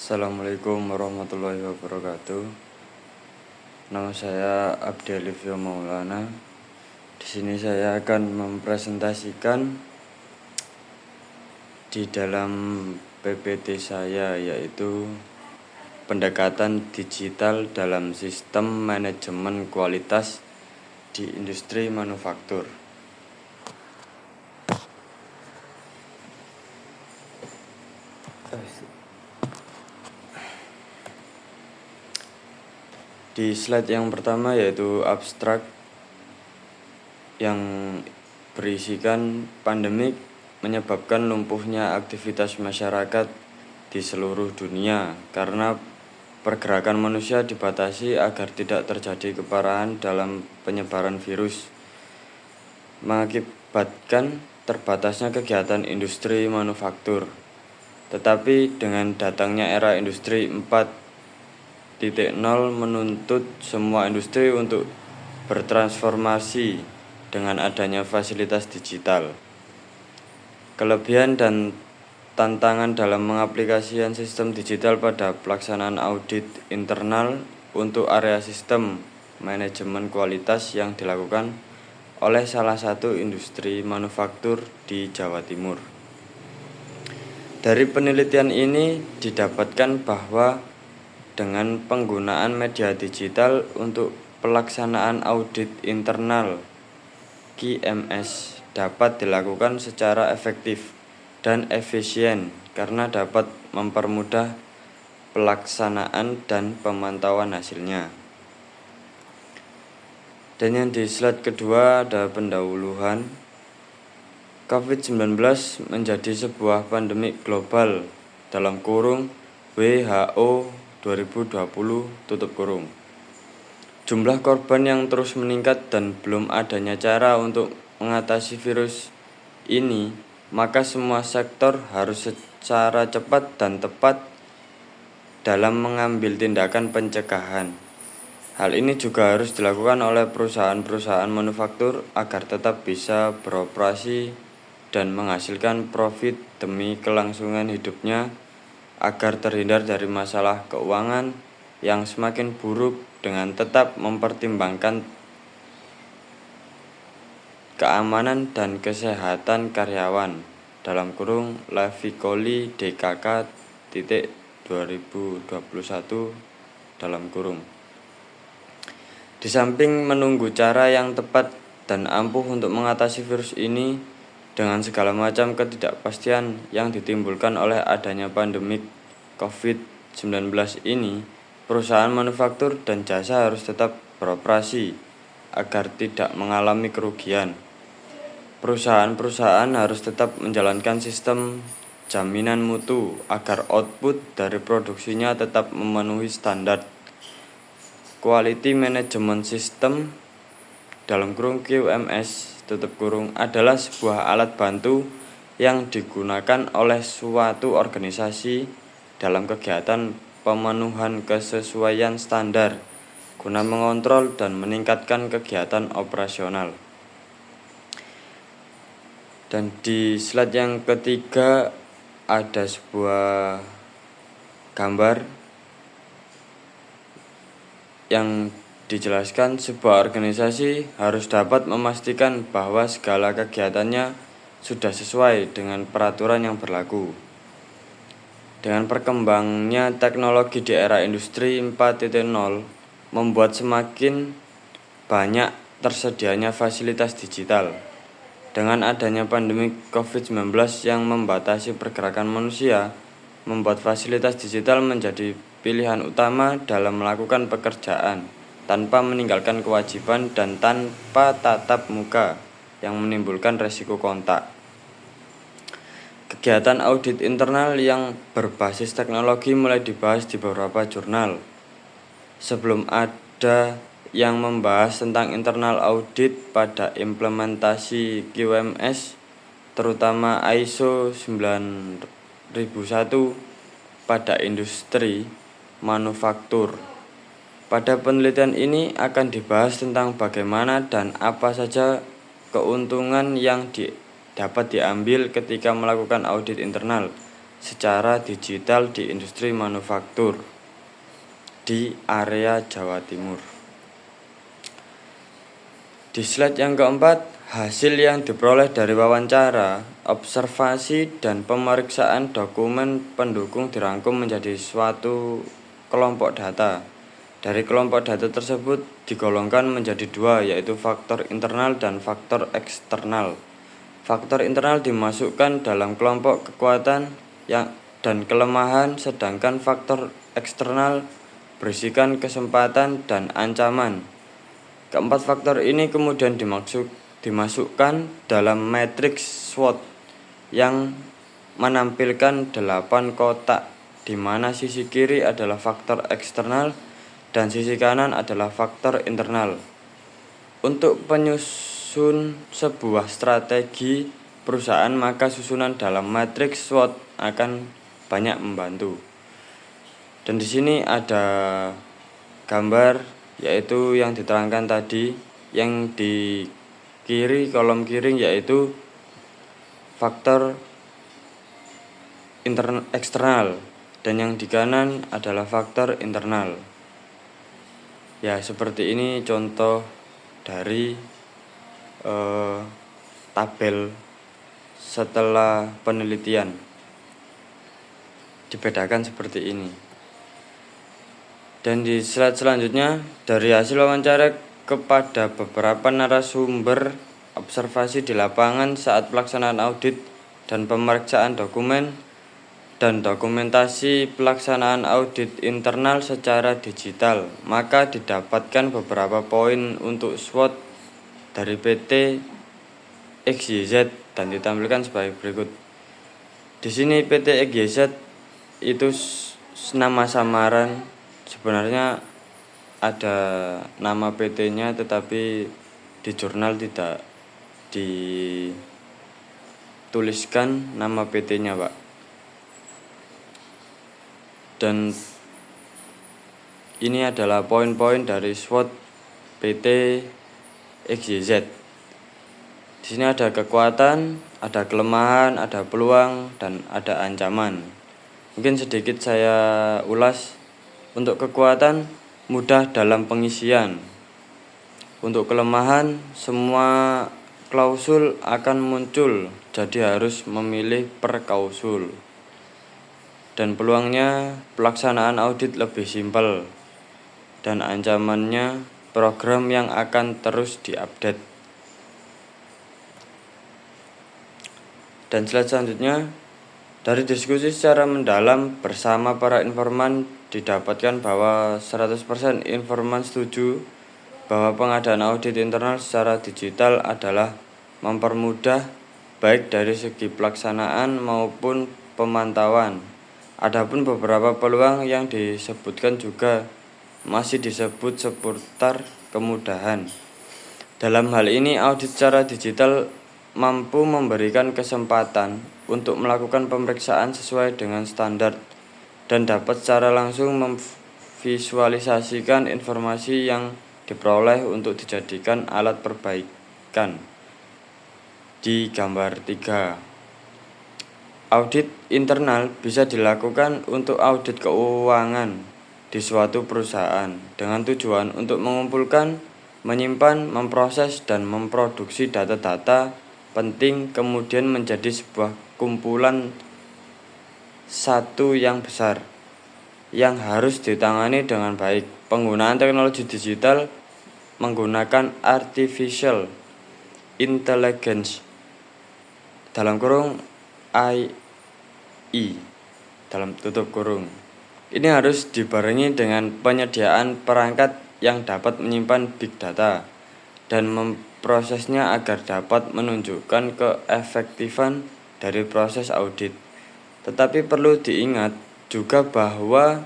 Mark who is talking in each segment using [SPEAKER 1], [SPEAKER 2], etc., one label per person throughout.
[SPEAKER 1] Assalamualaikum warahmatullahi wabarakatuh. Nama saya Abdi Alifio Maulana. Di sini saya akan mempresentasikan di dalam PPT saya, yaitu pendekatan digital dalam sistem manajemen kualitas di industri manufaktur. Di slide yang pertama yaitu abstrak yang berisikan pandemik menyebabkan lumpuhnya aktivitas masyarakat di seluruh dunia karena pergerakan manusia dibatasi agar tidak terjadi keparahan dalam penyebaran virus, mengakibatkan terbatasnya kegiatan industri manufaktur. Tetapi dengan datangnya era industri 4.0 menuntut semua industri untuk bertransformasi dengan adanya fasilitas digital. Kelebihan dan tantangan dalam mengaplikasikan sistem digital pada pelaksanaan audit internal untuk area sistem manajemen kualitas yang dilakukan oleh salah satu industri manufaktur di Jawa Timur. Dari penelitian ini didapatkan bahwa dengan penggunaan media digital untuk pelaksanaan audit internal, QMS dapat dilakukan secara efektif dan efisien karena dapat mempermudah pelaksanaan dan pemantauan hasilnya. Dan yang di slide kedua ada pendahuluan. COVID-19 menjadi sebuah pandemi global (WHO 2020). Jumlah korban yang terus meningkat dan belum adanya cara untuk mengatasi virus ini, maka semua sektor harus secara cepat dan tepat dalam mengambil tindakan pencegahan. Hal ini juga harus dilakukan oleh perusahaan-perusahaan manufaktur agar tetap bisa beroperasi dan menghasilkan profit demi kelangsungan hidupnya, agar terhindar dari masalah keuangan yang semakin buruk dengan tetap mempertimbangkan keamanan dan kesehatan karyawan (Lavikoli DKK 2021). Di samping menunggu cara yang tepat dan ampuh untuk mengatasi virus ini, dengan segala macam ketidakpastian yang ditimbulkan oleh adanya pandemik COVID-19 ini, perusahaan manufaktur dan jasa harus tetap beroperasi agar tidak mengalami kerugian. Perusahaan-perusahaan harus tetap menjalankan sistem jaminan mutu agar output dari produksinya tetap memenuhi standar. Quality Management System (QMS) adalah sebuah alat bantu yang digunakan oleh suatu organisasi dalam kegiatan pemenuhan kesesuaian standar guna mengontrol dan meningkatkan kegiatan operasional. Dan di slide yang ketiga ada sebuah gambar yang dijelaskan sebuah organisasi harus dapat memastikan bahwa segala kegiatannya sudah sesuai dengan peraturan yang berlaku. Dengan perkembangnya teknologi di era industri 4.0 membuat semakin banyak tersedianya fasilitas digital. Dengan adanya pandemi COVID-19 yang membatasi pergerakan manusia, membuat fasilitas digital menjadi pilihan utama dalam melakukan pekerjaan tanpa meninggalkan kewajiban dan tanpa tatap muka yang menimbulkan resiko kontak. Kegiatan audit internal yang berbasis teknologi mulai dibahas di beberapa jurnal. Sebelum ada yang membahas tentang internal audit pada implementasi QMS, terutama ISO 9001 pada industri manufaktur. Pada penelitian ini akan dibahas tentang bagaimana dan apa saja keuntungan yang dapat diambil ketika melakukan audit internal, secara digital di industri manufaktur di area Jawa Timur. Di slide yang keempat, hasil yang diperoleh dari wawancara, observasi, dan pemeriksaan dokumen pendukung dirangkum menjadi suatu kelompok data. Dari kelompok data tersebut digolongkan menjadi dua, yaitu faktor internal dan faktor eksternal. Faktor internal dimasukkan dalam kelompok kekuatan dan kelemahan, sedangkan faktor eksternal berisikan kesempatan dan ancaman. Keempat faktor ini kemudian dimasukkan dalam matriks SWOT yang menampilkan 8 kotak, di mana sisi kiri adalah faktor eksternal dan sisi kanan adalah faktor internal. Untuk penyusun sebuah strategi perusahaan, maka susunan dalam matriks SWOT akan banyak membantu. Dan di sini ada gambar, yaitu yang diterangkan tadi, yang di kiri kolom kiri yaitu faktor eksternal dan yang di kanan adalah faktor internal. Ya, seperti ini contoh dari tabel setelah penelitian, dibedakan seperti ini. Dan di slide selanjutnya, dari hasil wawancara kepada beberapa narasumber observasi di lapangan saat pelaksanaan audit dan pemeriksaan dokumen dan dokumentasi pelaksanaan audit internal secara digital, maka didapatkan beberapa poin untuk SWOT dari PT XYZ dan ditampilkan sebagai berikut. Di sini PT XYZ itu nama samaran. Sebenarnya ada nama PT-nya, tetapi di jurnal tidak dituliskan nama PT-nya, Pak. Dan ini adalah poin-poin dari SWOT PT XYZ. Di sini ada kekuatan, ada kelemahan, ada peluang, dan ada ancaman. Mungkin sedikit saya ulas. Untuk kekuatan, mudah dalam pengisian. Untuk kelemahan, semua klausul akan muncul, jadi harus memilih per klausul. Dan peluangnya, pelaksanaan audit lebih simpel. Dan ancamannya, program yang akan terus diupdate. Dan slide selanjutnya, dari diskusi secara mendalam bersama para informan didapatkan bahwa 100% informan setuju bahwa pengadaan audit internal secara digital adalah mempermudah baik dari segi pelaksanaan maupun pemantauan. Adapun beberapa peluang yang disebutkan juga masih disebut seputar kemudahan. Dalam hal ini, audit secara digital mampu memberikan kesempatan untuk melakukan pemeriksaan sesuai dengan standar dan dapat secara langsung memvisualisasikan informasi yang diperoleh untuk dijadikan alat perbaikan. Di gambar 3, audit internal bisa dilakukan untuk audit keuangan di suatu perusahaan dengan tujuan untuk mengumpulkan, menyimpan, memproses, dan memproduksi data-data penting, kemudian menjadi sebuah kumpulan satu yang besar yang harus ditangani dengan baik. Penggunaan teknologi digital menggunakan artificial intelligence dalam kurung AI dalam tutup kurung. Ini harus dibarengi dengan penyediaan perangkat yang dapat menyimpan big data dan memprosesnya agar dapat menunjukkan keefektifan dari proses audit. Tetapi perlu diingat juga bahwa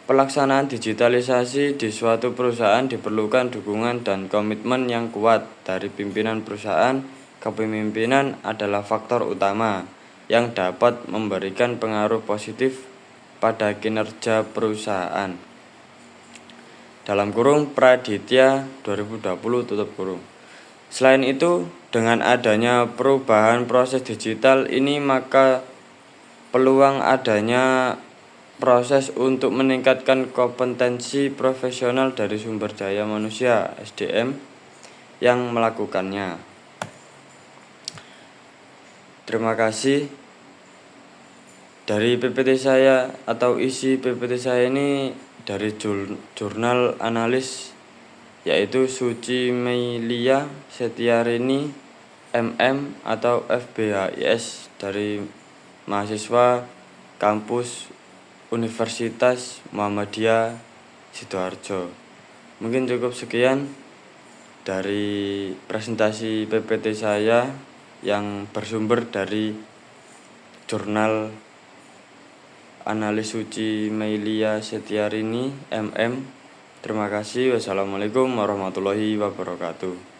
[SPEAKER 1] pelaksanaan digitalisasi di suatu perusahaan diperlukan dukungan dan komitmen yang kuat dari pimpinan perusahaan. Kepemimpinan adalah faktor utama yang dapat memberikan pengaruh positif pada kinerja perusahaan. Dalam kurung Praditya 2020 tutup kurung. Selain itu, dengan adanya perubahan proses digital ini, maka peluang adanya proses untuk meningkatkan kompetensi profesional dari sumber daya manusia (SDM) yang melakukannya. Terima kasih. Dari PPT saya atau isi PPT saya ini dari jurnal analis, yaitu Suci Meilia Setiarini MM atau FBHIS dari mahasiswa kampus Universitas Muhammadiyah Sidoarjo. Mungkin cukup sekian dari presentasi PPT saya yang bersumber dari jurnal analis Suci Meilia Setiarini MM. Terima kasih. Wassalamualaikum warahmatullahi wabarakatuh.